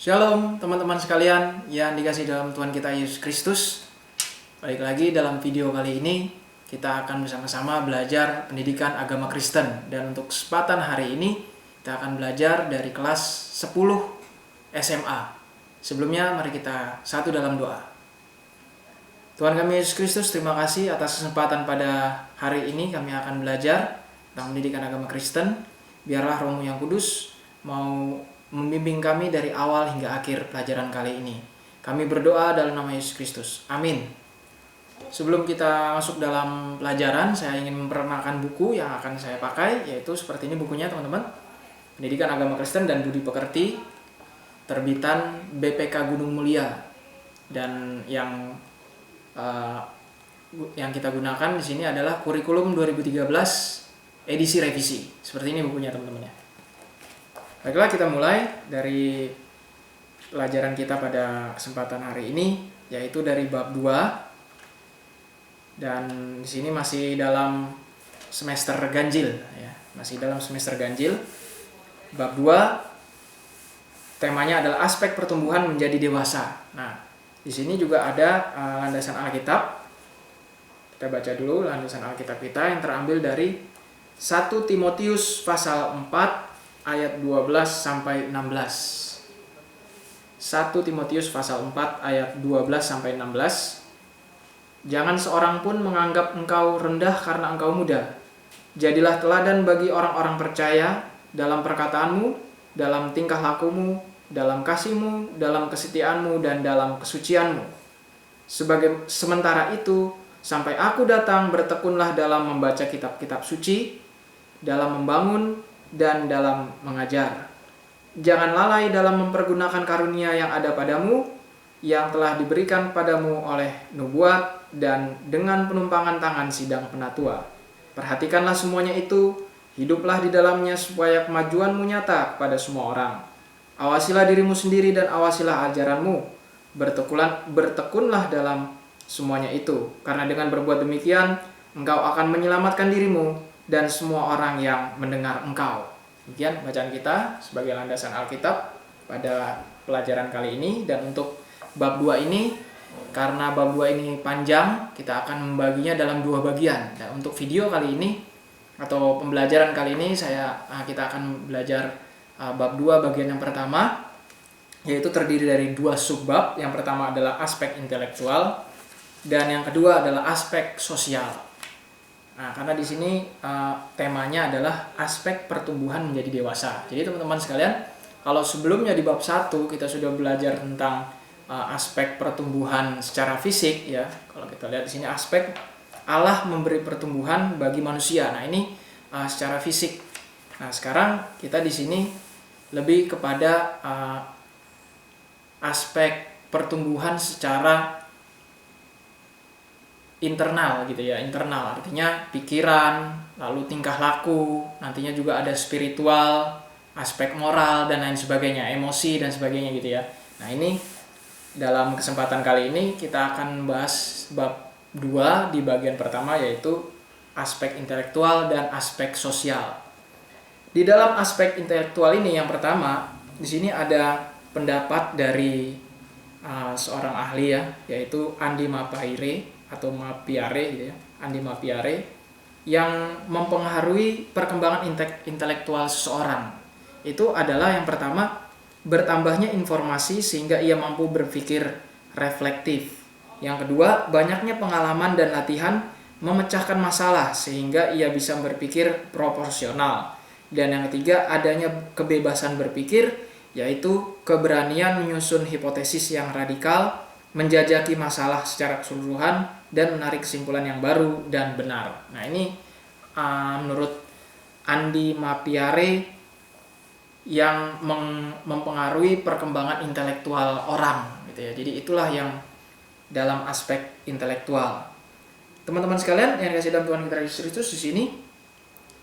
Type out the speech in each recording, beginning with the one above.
Shalom teman-teman sekalian yang dikasih dalam Tuhan kita Yesus Kristus. Balik lagi dalam video kali ini kita akan bersama-sama belajar pendidikan agama Kristen. Dan untuk kesempatan hari ini kita akan belajar dari kelas 10 SMA. Sebelumnya mari kita satu dalam doa. Tuhan kami Yesus Kristus, terima kasih atas kesempatan pada hari ini kami akan belajar tentang pendidikan agama Kristen. Biarlah Roh-Mu yang Kudus mau membimbing kami dari awal hingga akhir pelajaran kali ini. Kami berdoa dalam nama Yesus Kristus. Amin. Sebelum kita masuk dalam pelajaran, saya ingin memperkenalkan buku yang akan saya pakai, yaitu seperti ini bukunya teman-teman. Pendidikan Agama Kristen dan Budi Pekerti, terbitan BPK Gunung Mulia. Dan yang kita gunakan di sini adalah kurikulum 2013 edisi revisi. Seperti ini bukunya teman-teman ya. Baiklah, kita mulai dari pelajaran kita pada kesempatan hari ini, yaitu dari bab 2. Dan di sini masih dalam semester ganjil ya, masih dalam semester ganjil. Bab 2 temanya adalah aspek pertumbuhan menjadi dewasa. Nah, di sini juga ada landasan Alkitab. Kita baca dulu landasan Alkitab kita yang terambil dari 1 Timotius pasal 4 ayat 12 sampai 16. 1 Timotius pasal 4 ayat 12 sampai 16. Jangan seorang pun menganggap engkau rendah karena engkau muda. Jadilah teladan bagi orang-orang percaya dalam perkataanmu, dalam tingkah lakumu, dalam kasihmu, dalam kesetiaanmu, dan dalam kesucianmu. Sementara itu, sampai aku datang, bertekunlah dalam membaca kitab-kitab suci, dalam membangun, dan dalam mengajar. Jangan lalai dalam mempergunakan karunia yang ada padamu, yang telah diberikan padamu oleh nubuat dan dengan penumpangan tangan sidang penatua. Perhatikanlah semuanya itu, hiduplah di dalamnya supaya kemajuanmu nyata kepada semua orang. Awasilah dirimu sendiri dan awasilah ajaranmu. Bertekunlah dalam semuanya itu, karena dengan berbuat demikian, engkau akan menyelamatkan dirimu dan semua orang yang mendengar engkau. Demikian bacaan kita sebagai landasan Alkitab pada pelajaran kali ini. Dan untuk bab 2 ini, karena bab 2 ini panjang, kita akan membaginya dalam 2 bagian. Dan untuk video kali ini atau pembelajaran kali ini kita akan belajar bab 2 bagian yang pertama, yaitu terdiri dari 2 subbab. Yang pertama adalah aspek intelektual dan yang kedua adalah aspek sosial. Nah, karena di sini temanya adalah aspek pertumbuhan menjadi dewasa. Jadi teman-teman sekalian, kalau sebelumnya di bab 1 kita sudah belajar tentang aspek pertumbuhan secara fisik ya. Kalau kita lihat di sini aspek Allah memberi pertumbuhan bagi manusia. Nah, ini secara fisik. Nah, sekarang kita di sini lebih kepada aspek pertumbuhan secara internal gitu ya. Internal artinya pikiran, lalu tingkah laku, nantinya juga ada spiritual, aspek moral dan lain sebagainya, emosi dan sebagainya gitu ya. Nah, ini dalam kesempatan kali ini kita akan bahas bab 2 di bagian pertama, yaitu aspek intelektual dan aspek sosial. Di dalam aspek intelektual ini yang pertama, di sini ada pendapat dari seorang ahli ya, yaitu Andi Mapiare atau Mapiare gitu ya, Andi Mapiare, yang mempengaruhi perkembangan intelektual seseorang. Itu adalah yang pertama, bertambahnya informasi sehingga ia mampu berpikir reflektif. Yang kedua, banyaknya pengalaman dan latihan memecahkan masalah sehingga ia bisa berpikir proporsional. Dan yang ketiga, adanya kebebasan berpikir, yaitu keberanian menyusun hipotesis yang radikal, menjajaki masalah secara keseluruhan, dan menarik kesimpulan yang baru dan benar. Nah, ini menurut Andi Mapiare yang mempengaruhi perkembangan intelektual orang gitu ya. Jadi itulah yang dalam aspek intelektual. Teman-teman sekalian yang dikasih dalam Tuhan kita Yesus Kristus, di sini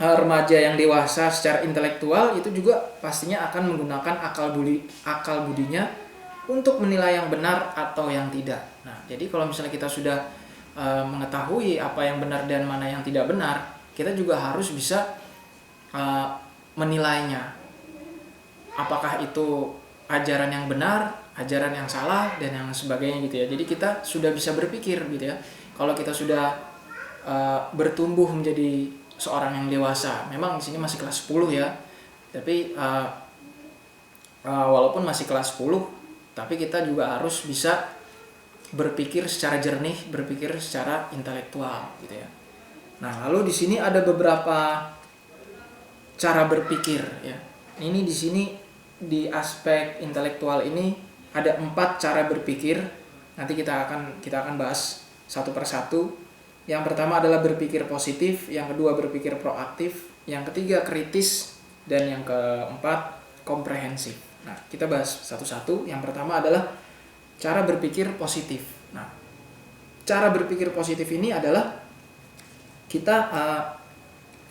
remaja yang dewasa secara intelektual itu juga pastinya akan menggunakan akal budinya untuk menilai yang benar atau yang tidak. Nah, jadi kalau misalnya kita sudah mengetahui apa yang benar dan mana yang tidak benar, kita juga harus bisa menilainya. Apakah itu ajaran yang benar, ajaran yang salah, dan yang sebagainya gitu ya. Jadi kita sudah bisa berpikir gitu ya. Kalau kita sudah bertumbuh menjadi seorang yang dewasa, memang di sini masih kelas 10 ya. Tapi walaupun masih kelas 10, tapi kita juga harus bisa berpikir secara jernih, berpikir secara intelektual gitu ya. Nah, lalu di sini ada beberapa cara berpikir ya. Ini di sini di aspek intelektual ini ada 4 cara berpikir. Nanti kita akan bahas satu persatu. Yang pertama adalah berpikir positif, yang kedua berpikir proaktif, yang ketiga kritis, dan yang keempat komprehensif. Nah, kita bahas satu-satu. Yang pertama adalah cara berpikir positif. Nah, cara berpikir positif ini adalah kita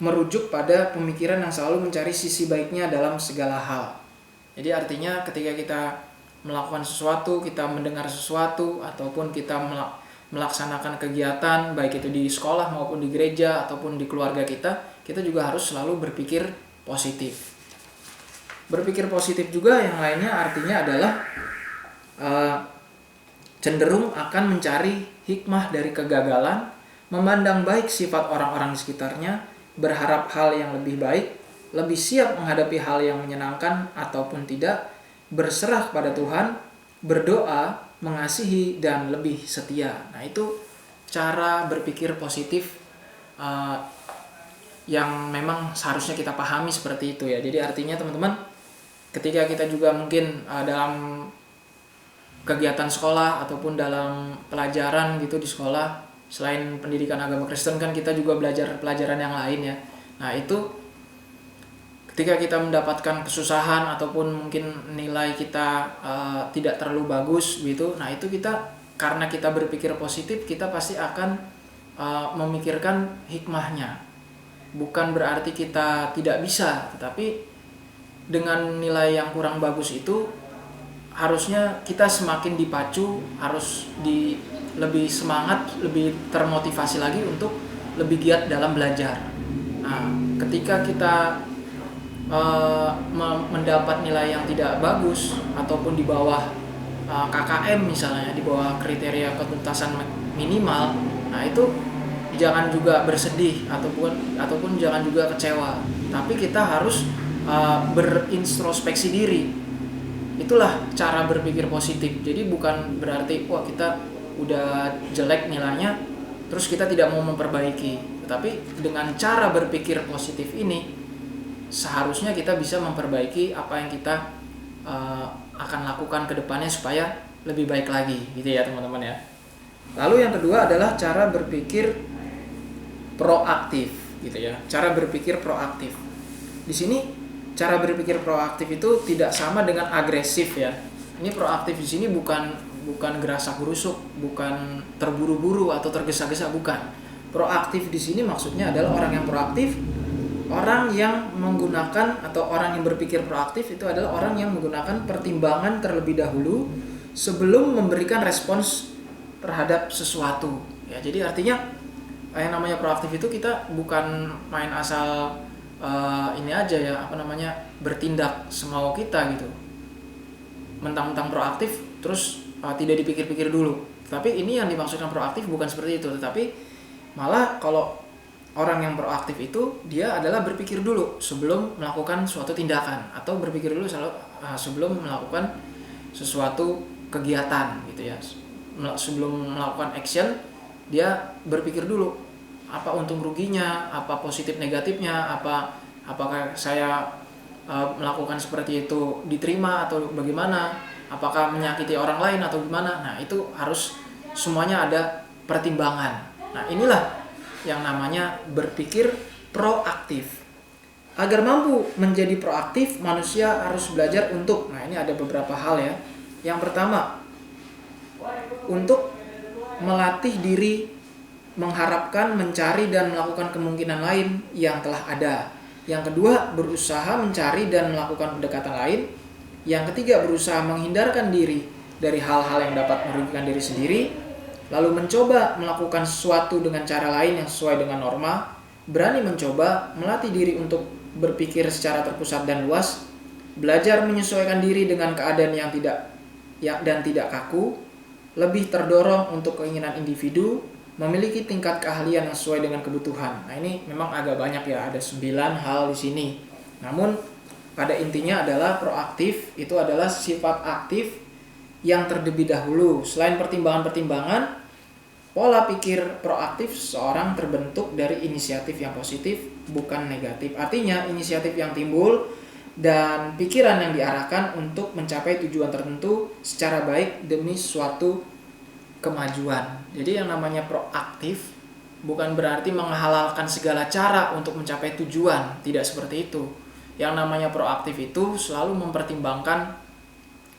merujuk pada pemikiran yang selalu mencari sisi baiknya dalam segala hal. Jadi artinya ketika kita melakukan sesuatu, kita mendengar sesuatu, ataupun kita melaksanakan kegiatan, baik itu di sekolah maupun di gereja ataupun di keluarga kita juga harus selalu berpikir positif. Berpikir positif juga yang lainnya artinya adalah cenderung akan mencari hikmah dari kegagalan, memandang baik sifat orang-orang di sekitarnya, berharap hal yang lebih baik, lebih siap menghadapi hal yang menyenangkan ataupun tidak, berserah pada Tuhan, berdoa, mengasihi, dan lebih setia. Nah, itu cara berpikir positif yang memang seharusnya kita pahami seperti itu ya. Jadi artinya teman-teman, ketika kita juga mungkin dalam kegiatan sekolah ataupun dalam pelajaran gitu di sekolah, selain pendidikan agama Kristen kan kita juga belajar pelajaran yang lain ya. Nah, itu ketika kita mendapatkan kesusahan ataupun mungkin nilai kita tidak terlalu bagus gitu, nah itu kita karena kita berpikir positif, kita pasti akan memikirkan hikmahnya. Bukan berarti kita tidak bisa, tetapi dengan nilai yang kurang bagus itu harusnya kita semakin dipacu, harus lebih semangat, lebih termotivasi lagi untuk lebih giat dalam belajar. Nah, ketika kita mendapat nilai yang tidak bagus ataupun di bawah KKM misalnya, di bawah kriteria ketuntasan minimal, nah itu jangan juga bersedih ataupun jangan juga kecewa, tapi kita harus berintrospeksi diri. Itulah cara berpikir positif. Jadi bukan berarti wah kita udah jelek nilainya terus kita tidak mau memperbaiki, tetapi dengan cara berpikir positif ini seharusnya kita bisa memperbaiki apa yang kita akan lakukan ke depannya supaya lebih baik lagi gitu ya teman-teman ya. Lalu yang kedua adalah cara berpikir proaktif gitu ya. Cara berpikir proaktif. Di sini cara berpikir proaktif itu tidak sama dengan agresif ya. Ini proaktif di sini bukan gerasak-gerusuk, bukan terburu-buru atau tergesa-gesa, bukan. Proaktif di sini maksudnya adalah orang yang proaktif, orang yang menggunakan atau orang yang berpikir proaktif itu adalah orang yang menggunakan pertimbangan terlebih dahulu sebelum memberikan respons terhadap sesuatu. Ya, jadi artinya yang namanya proaktif itu kita bukan main asal ini aja ya, bertindak semau kita gitu. Mentang-mentang proaktif terus tidak dipikir-pikir dulu. Tapi ini yang dimaksudkan proaktif bukan seperti itu, tetapi malah kalau orang yang proaktif itu dia adalah berpikir dulu sebelum melakukan suatu tindakan atau berpikir dulu sebelum melakukan sesuatu kegiatan gitu ya. Sebelum melakukan action dia berpikir dulu apa untung ruginya, apa positif negatifnya, apakah saya melakukan seperti itu diterima atau bagaimana, apakah menyakiti orang lain atau gimana. Nah, itu harus semuanya ada pertimbangan. Nah, inilah yang namanya berpikir proaktif. Agar mampu menjadi proaktif, manusia harus belajar untuk, nah ini ada beberapa hal ya. Yang pertama, untuk melatih diri mengharapkan, mencari, dan melakukan kemungkinan lain yang telah ada. Yang kedua, berusaha mencari dan melakukan pendekatan lain. Yang ketiga, berusaha menghindarkan diri dari hal-hal yang dapat merugikan diri sendiri. Lalu mencoba melakukan sesuatu dengan cara lain yang sesuai dengan norma. Berani mencoba, melatih diri untuk berpikir secara terpusat dan luas. Belajar menyesuaikan diri dengan keadaan yang tidak kaku. Lebih terdorong untuk keinginan individu. Memiliki tingkat keahlian yang sesuai dengan kebutuhan. Nah, ini memang agak banyak ya, ada 9 hal di sini. Namun pada intinya adalah proaktif itu adalah sifat aktif yang terlebih dahulu. Selain pertimbangan-pertimbangan, pola pikir proaktif seseorang terbentuk dari inisiatif yang positif, bukan negatif. Artinya inisiatif yang timbul dan pikiran yang diarahkan untuk mencapai tujuan tertentu secara baik demi suatu kemajuan. Jadi yang namanya proaktif bukan berarti menghalalkan segala cara untuk mencapai tujuan, tidak seperti itu. Yang namanya proaktif itu selalu mempertimbangkan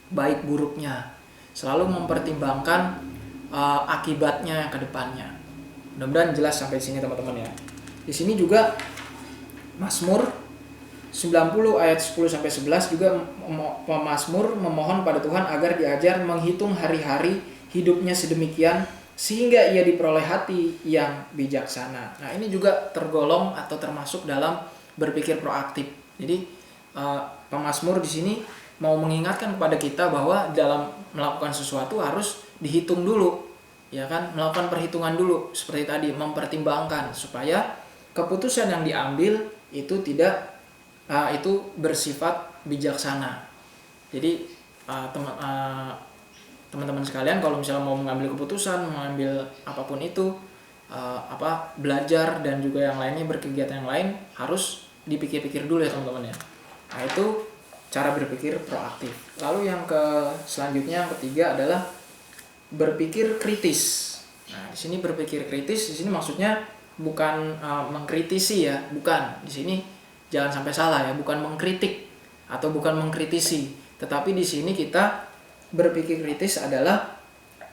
baik buruknya, selalu mempertimbangkan akibatnya ke depannya. Mudah-mudahan jelas sampai sini teman-teman ya. Di sini juga Mazmur 90 ayat 10 sampai 11 juga pemazmur memohon pada Tuhan agar diajar menghitung hari-hari hidupnya sedemikian sehingga ia diperoleh hati yang bijaksana. Nah, ini juga tergolong atau termasuk dalam berpikir proaktif. Jadi pemazmur di sini mau mengingatkan kepada kita bahwa dalam melakukan sesuatu harus dihitung dulu, ya kan? Melakukan perhitungan dulu seperti tadi, mempertimbangkan supaya keputusan yang diambil itu itu bersifat bijaksana. Jadi teman-teman sekalian kalau misalnya mau mengambil keputusan, mengambil apapun itu, belajar dan juga yang lainnya, berkegiatan yang lain harus dipikir-pikir dulu ya teman-teman ya. Nah, itu cara berpikir proaktif. Lalu yang selanjutnya yang ketiga adalah berpikir kritis. Nah, di sini berpikir kritis di sini maksudnya bukan mengkritisi ya, bukan. Di sini jangan sampai salah ya, bukan mengkritik atau bukan mengkritisi, tetapi di sini kita berpikir kritis adalah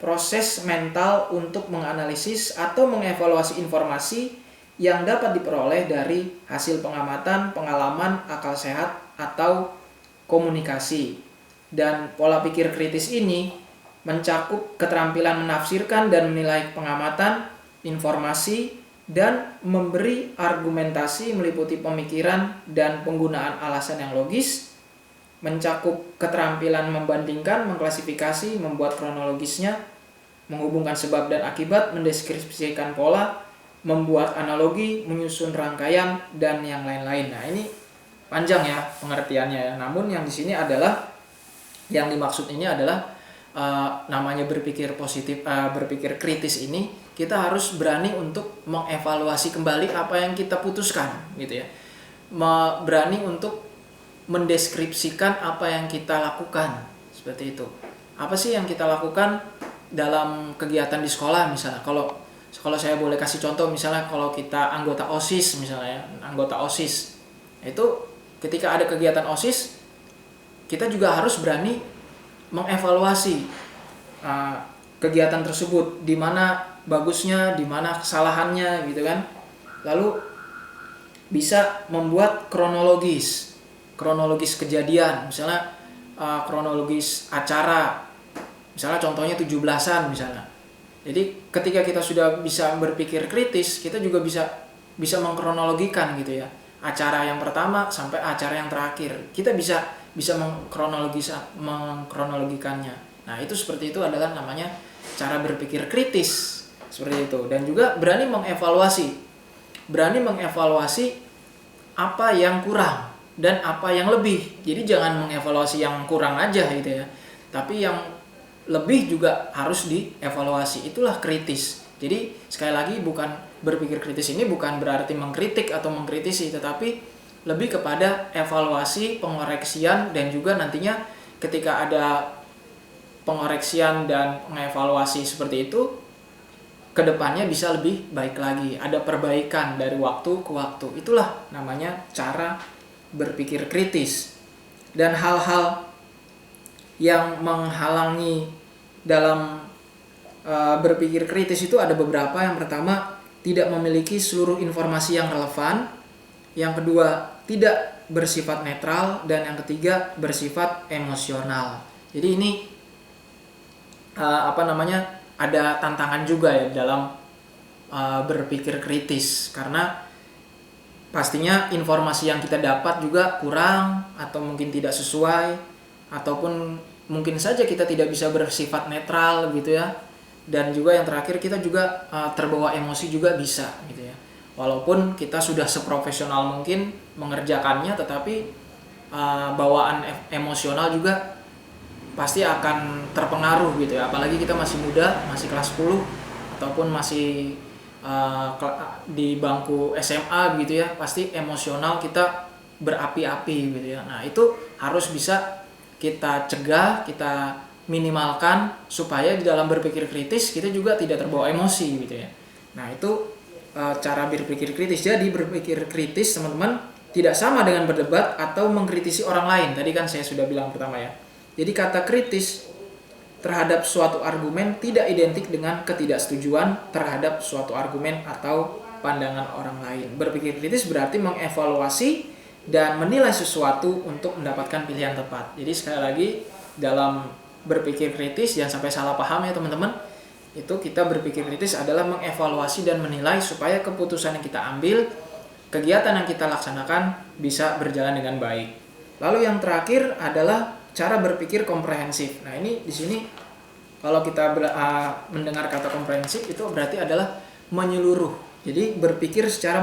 proses mental untuk menganalisis atau mengevaluasi informasi yang dapat diperoleh dari hasil pengamatan, pengalaman, akal sehat, atau komunikasi. Dan pola pikir kritis ini mencakup keterampilan menafsirkan dan menilai pengamatan, informasi, dan memberi argumentasi meliputi pemikiran dan penggunaan alasan yang logis, mencakup keterampilan membandingkan, mengklasifikasi, membuat kronologisnya, menghubungkan sebab dan akibat, mendeskripsikan pola, membuat analogi, menyusun rangkaian, dan yang lain-lain. Nah, ini panjang ya pengertiannya ya. Namun yang di sini adalah yang dimaksud ini adalah namanya berpikir positif, berpikir kritis ini kita harus berani untuk mengevaluasi kembali apa yang kita putuskan gitu ya. Berani untuk mendeskripsikan apa yang kita lakukan, seperti itu. Apa sih yang kita lakukan dalam kegiatan di sekolah misalnya? Kalau saya boleh kasih contoh, misalnya kalau kita anggota OSIS misalnya, anggota OSIS itu ketika ada kegiatan OSIS kita juga harus berani mengevaluasi kegiatan tersebut, di mana bagusnya, di mana kesalahannya gitu kan. Lalu bisa membuat kronologis kejadian, misalnya kronologis acara, misalnya contohnya 17-an misalnya. Jadi ketika kita sudah bisa berpikir kritis, kita juga bisa mengkronologikan gitu ya, acara yang pertama sampai acara yang terakhir, kita bisa mengkronologikannya. Nah, itu seperti itu adalah namanya cara berpikir kritis, seperti itu. Dan juga berani mengevaluasi apa yang kurang dan apa yang lebih. Jadi jangan mengevaluasi yang kurang aja gitu ya, tapi yang lebih juga harus dievaluasi. Itulah kritis. Jadi sekali lagi, bukan berpikir kritis ini bukan berarti mengkritik atau mengkritisi, tetapi lebih kepada evaluasi, pengoreksian, dan juga nantinya ketika ada pengoreksian dan mengevaluasi seperti itu, kedepannya bisa lebih baik lagi, ada perbaikan dari waktu ke waktu. Itulah namanya cara berpikir kritis. Dan hal-hal yang menghalangi dalam berpikir kritis itu ada beberapa. Yang pertama, tidak memiliki seluruh informasi yang relevan. Yang kedua, tidak bersifat netral. Dan yang ketiga, bersifat emosional. Jadi ini ada tantangan juga ya dalam berpikir kritis, karena pastinya informasi yang kita dapat juga kurang atau mungkin tidak sesuai, ataupun mungkin saja kita tidak bisa bersifat netral gitu ya. Dan juga yang terakhir, kita juga terbawa emosi juga bisa gitu ya. Walaupun kita sudah seprofesional mungkin mengerjakannya, tetapi bawaan emosional juga pasti akan terpengaruh gitu ya. Apalagi kita masih muda, masih kelas 10 ataupun masih di bangku SMA gitu ya, pasti emosional kita berapi-api gitu ya. Nah, itu harus bisa kita cegah, kita minimalkan supaya di dalam berpikir kritis kita juga tidak terbawa emosi gitu ya. Nah, itu cara berpikir kritis. Jadi berpikir kritis teman-teman tidak sama dengan berdebat atau mengkritisi orang lain. Tadi kan saya sudah bilang pertama ya. Jadi kata kritis terhadap suatu argumen tidak identik dengan ketidaksetujuan terhadap suatu argumen atau pandangan orang lain. Berpikir kritis berarti mengevaluasi dan menilai sesuatu untuk mendapatkan pilihan tepat. Jadi sekali lagi, dalam berpikir kritis jangan sampai salah paham ya teman-teman. Itu kita berpikir kritis adalah mengevaluasi dan menilai supaya keputusan yang kita ambil, kegiatan yang kita laksanakan bisa berjalan dengan baik. Lalu yang terakhir adalah cara berpikir komprehensif. Nah, ini di sini kalau kita mendengar kata komprehensif itu berarti adalah menyeluruh. Jadi berpikir secara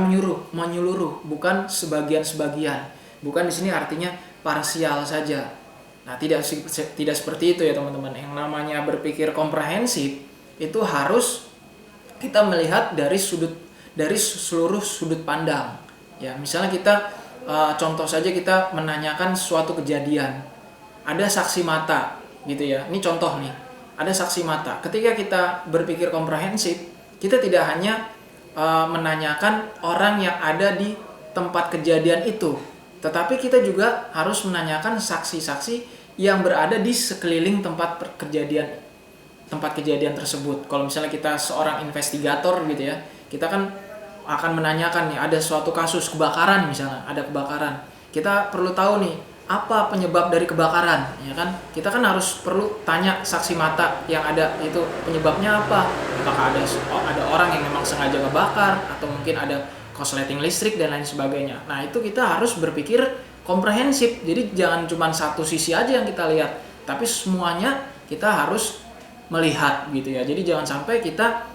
menyeluruh, bukan sebagian-sebagian. Bukan di sini artinya parsial saja. Nah, tidak seperti itu ya teman-teman. Yang namanya berpikir komprehensif itu harus kita melihat dari seluruh sudut pandang. Ya, misalnya kita contoh saja, kita menanyakan suatu kejadian. Ada saksi mata gitu ya. Ini contoh nih. Ada saksi mata. Ketika kita berpikir komprehensif, kita tidak hanya menanyakan orang yang ada di tempat kejadian itu, tetapi kita juga harus menanyakan saksi-saksi yang berada di sekeliling tempat kejadian tersebut. Kalau misalnya kita seorang investigator gitu ya, kita kan akan menanyakan nih, ada suatu kasus kebakaran misalnya, ada kebakaran. Kita perlu tahu nih, apa penyebab dari kebakaran, ya kan? Kita kan harus perlu tanya saksi mata yang ada itu, penyebabnya apa? Apakah ada orang yang memang sengaja ngebakar, atau mungkin ada korsleting listrik dan lain sebagainya. Nah, itu kita harus berpikir komprehensif. Jadi jangan cuma satu sisi aja yang kita lihat, tapi semuanya kita harus melihat gitu ya. Jadi jangan sampai kita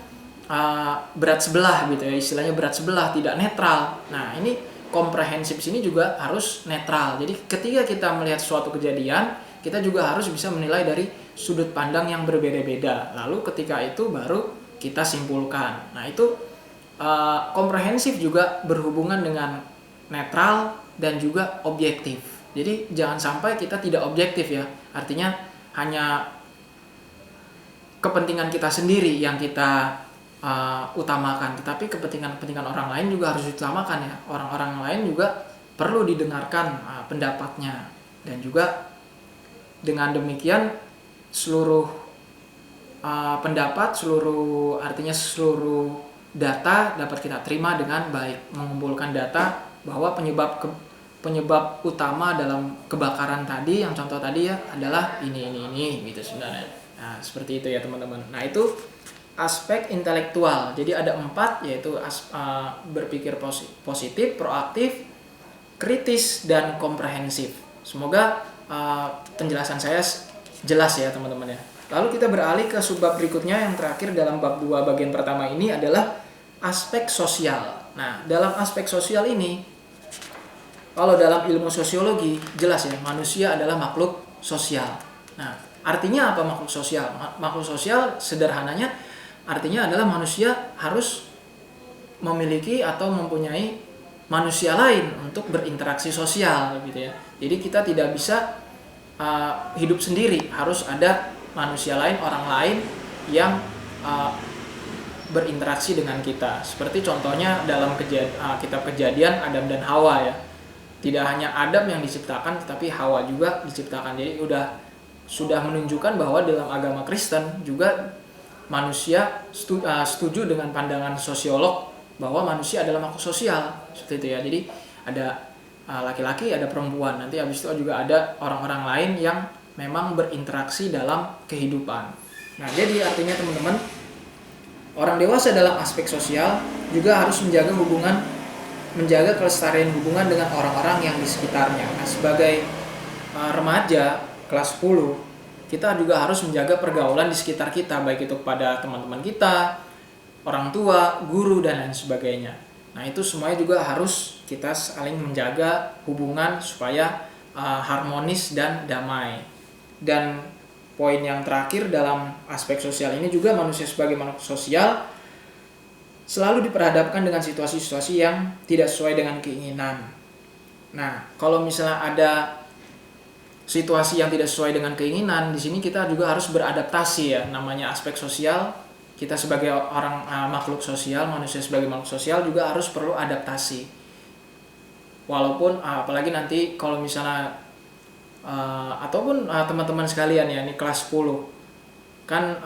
berat sebelah gitu ya, istilahnya berat sebelah, tidak netral. Nah, ini komprehensif sini juga harus netral. Jadi ketika kita melihat suatu kejadian, kita juga harus bisa menilai dari sudut pandang yang berbeda-beda. Lalu ketika itu baru kita simpulkan. Nah, itu komprehensif juga berhubungan dengan netral dan juga objektif. Jadi jangan sampai kita tidak objektif ya. Artinya hanya kepentingan kita sendiri yang kita utamakan, tetapi kepentingan orang lain juga harus diutamakan ya. Orang-orang lain juga perlu didengarkan pendapatnya, dan juga dengan demikian seluruh pendapat, artinya seluruh data dapat kita terima dengan baik. Mengumpulkan data bahwa penyebab utama dalam kebakaran tadi, yang contoh tadi ya, adalah ini gitu sebenarnya. Nah, seperti itu ya teman-teman. Nah, itu aspek intelektual. Jadi ada 4, yaitu berpikir positif, proaktif, kritis, dan komprehensif. Semoga penjelasan saya jelas ya teman-teman ya. Lalu kita beralih ke subbab berikutnya, yang terakhir dalam bab 2 bagian pertama ini adalah aspek sosial. Nah, dalam aspek sosial ini, kalau dalam ilmu sosiologi jelas ya, manusia adalah makhluk sosial. Nah, artinya apa makhluk sosial? Makhluk sosial sederhananya artinya adalah manusia harus memiliki atau mempunyai manusia lain untuk berinteraksi sosial gitu ya. Jadi kita tidak bisa hidup sendiri, harus ada manusia lain, orang lain yang berinteraksi dengan kita. Seperti contohnya dalam kitab Kejadian, Adam dan Hawa ya. Tidak hanya Adam yang diciptakan, tetapi Hawa juga diciptakan. Jadi sudah menunjukkan bahwa dalam agama Kristen juga manusia setuju dengan pandangan sosiolog bahwa manusia adalah makhluk sosial, seperti itu ya. Jadi ada laki-laki, ada perempuan, nanti habis itu juga ada orang-orang lain yang memang berinteraksi dalam kehidupan. Nah, jadi artinya teman-teman, orang dewasa dalam aspek sosial juga harus menjaga kelestarian hubungan dengan orang-orang yang di sekitarnya. Nah, sebagai remaja kelas 10, kita juga harus menjaga pergaulan di sekitar kita, baik itu kepada teman-teman kita, orang tua, guru, dan lain sebagainya. Nah, itu semuanya juga harus kita saling menjaga hubungan supaya harmonis dan damai. Dan poin yang terakhir dalam aspek sosial ini juga, manusia sebagai makhluk sosial selalu diperhadapkan dengan situasi-situasi yang tidak sesuai dengan keinginan. Nah, kalau misalnya ada situasi yang tidak sesuai dengan keinginan, di sini kita juga harus beradaptasi ya. Namanya aspek sosial, kita sebagai orang makhluk sosial, manusia sebagai makhluk sosial juga harus perlu adaptasi. Walaupun apalagi nanti kalau misalnya ataupun teman-teman sekalian ya, ini kelas 10 kan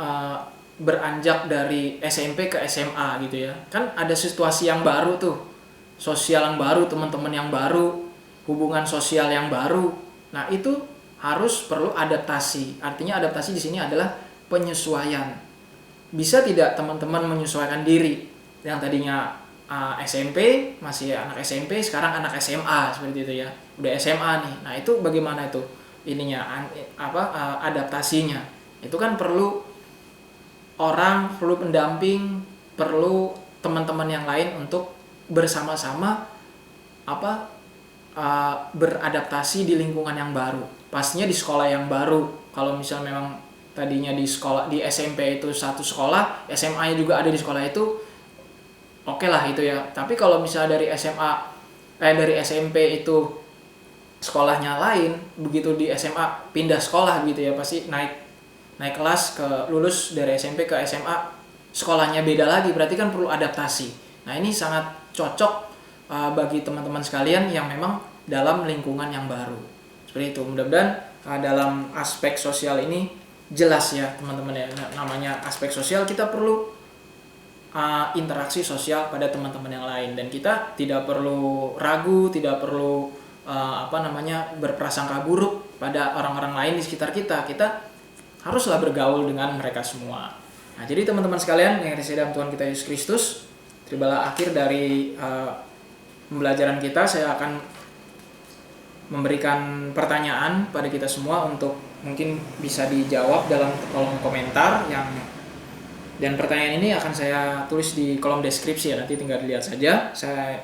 beranjak dari SMP ke SMA gitu ya, kan ada situasi yang baru tuh, sosial yang baru, teman-teman yang baru, hubungan sosial yang baru. Nah, itu harus perlu adaptasi. Artinya adaptasi di sini adalah penyesuaian. Bisa tidak teman-teman menyesuaikan diri yang tadinya SMP, masih anak SMP, sekarang anak SMA, seperti itu ya, udah SMA nih. Nah, itu bagaimana itu adaptasinya? Itu kan perlu orang, perlu pendamping, perlu teman-teman yang lain untuk bersama-sama beradaptasi di lingkungan yang baru. Pastinya di sekolah yang baru. Kalau misalnya memang tadinya di sekolah, di SMP itu satu sekolah, SMA-nya juga ada di sekolah itu, oke lah itu ya. Tapi kalau misalnya dari dari SMP itu sekolahnya lain, begitu di SMA pindah sekolah gitu ya, pasti naik kelas, lulus dari SMP ke SMA, sekolahnya beda lagi, berarti kan perlu adaptasi. Nah, ini sangat cocok bagi teman-teman sekalian yang memang dalam lingkungan yang baru. Seperti itu. Mudah-mudahan dalam aspek sosial ini jelas ya teman-teman ya. Namanya aspek sosial, kita perlu interaksi sosial pada teman-teman yang lain, dan kita tidak perlu ragu, tidak perlu berprasangka buruk pada orang-orang lain di sekitar kita. Kita haruslah bergaul dengan mereka semua. Nah, jadi teman-teman sekalian yang dikasihi dalam Tuhan kita Yesus Kristus, tibalah akhir dari pembelajaran kita. Saya akan memberikan pertanyaan pada kita semua untuk mungkin bisa dijawab dalam kolom komentar dan pertanyaan ini akan saya tulis di kolom deskripsi ya, nanti tinggal dilihat saja. Saya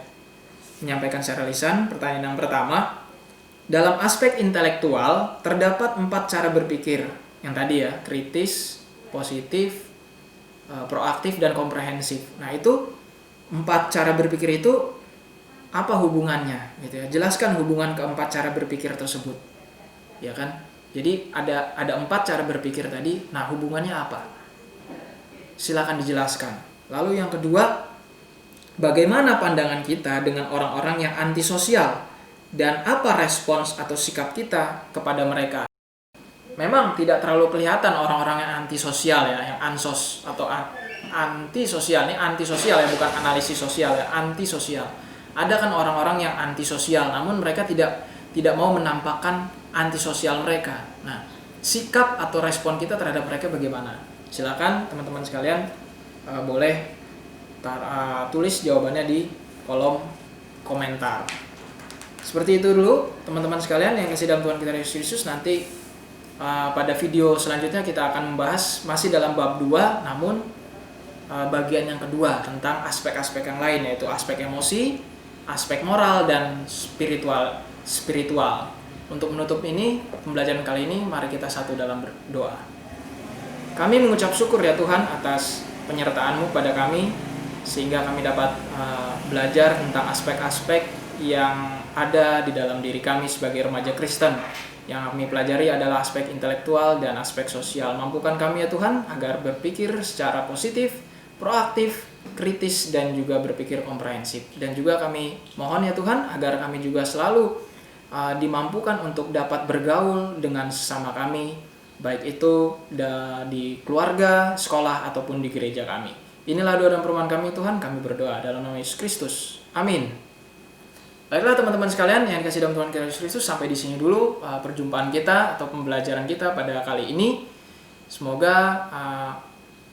menyampaikan secara lisan. Pertanyaan yang pertama, dalam aspek intelektual terdapat 4 cara berpikir yang tadi ya, kritis, positif, proaktif, dan komprehensif. Nah, itu 4 cara berpikir itu apa hubungannya gitu ya? Jelaskan hubungan keempat cara berpikir tersebut. Ya kan? Jadi ada 4 cara berpikir tadi. Nah, hubungannya apa? Silakan dijelaskan. Lalu yang kedua, bagaimana pandangan kita dengan orang-orang yang antisosial dan apa respons atau sikap kita kepada mereka? Memang tidak terlalu kelihatan orang-orang yang antisosial ya, yang ansos atau antisosial. Ini antisosial ya, bukan analisis sosial ya, antisosial. Ada kan orang-orang yang antisosial, namun mereka tidak mau menampakkan antisosial mereka. Nah, sikap atau respon kita terhadap mereka bagaimana? Silakan teman-teman sekalian boleh tulis jawabannya di kolom komentar. Seperti itu dulu teman-teman sekalian yang kasih dalam Tuhan kita Yesus Kristus. Nanti pada video selanjutnya kita akan membahas masih dalam bab 2, namun bagian yang kedua tentang aspek-aspek yang lain, yaitu aspek emosi, aspek moral, dan spiritual. Untuk menutup ini pembelajaran kali ini, mari kita satu dalam berdoa. Kami mengucap syukur ya Tuhan atas penyertaan-Mu pada kami, sehingga kami dapat belajar tentang aspek-aspek yang ada di dalam diri kami sebagai remaja Kristen. Yang kami pelajari adalah aspek intelektual dan aspek sosial. Mampukan kami ya Tuhan agar berpikir secara positif, proaktif, kritis, dan juga berpikir komprehensif. Dan juga kami mohon ya Tuhan agar kami juga selalu dimampukan untuk dapat bergaul dengan sesama kami baik itu di keluarga, sekolah, ataupun di gereja kami. Inilah doa dan permohonan kami Tuhan, kami berdoa dalam nama Yesus Kristus. Amin. Baiklah teman-teman sekalian yang dikasih dalam Tuhan Yesus Kristus, sampai di sini dulu perjumpaan kita atau pembelajaran kita pada kali ini. Semoga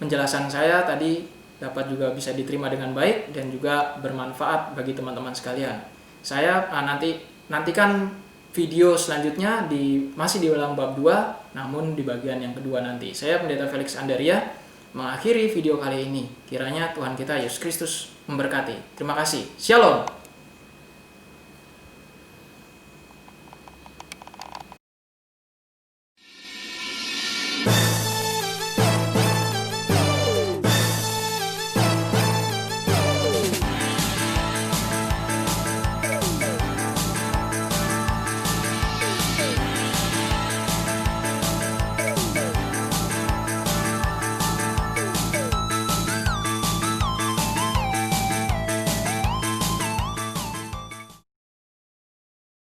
penjelasan saya tadi dapat juga bisa diterima dengan baik dan juga bermanfaat bagi teman-teman sekalian. Saya nantikan video selanjutnya masih di ulang bab 2, namun di bagian yang kedua nanti. Saya Pendeta Felix Andaria mengakhiri video kali ini. Kiranya Tuhan kita Yesus Kristus memberkati. Terima kasih. Shalom.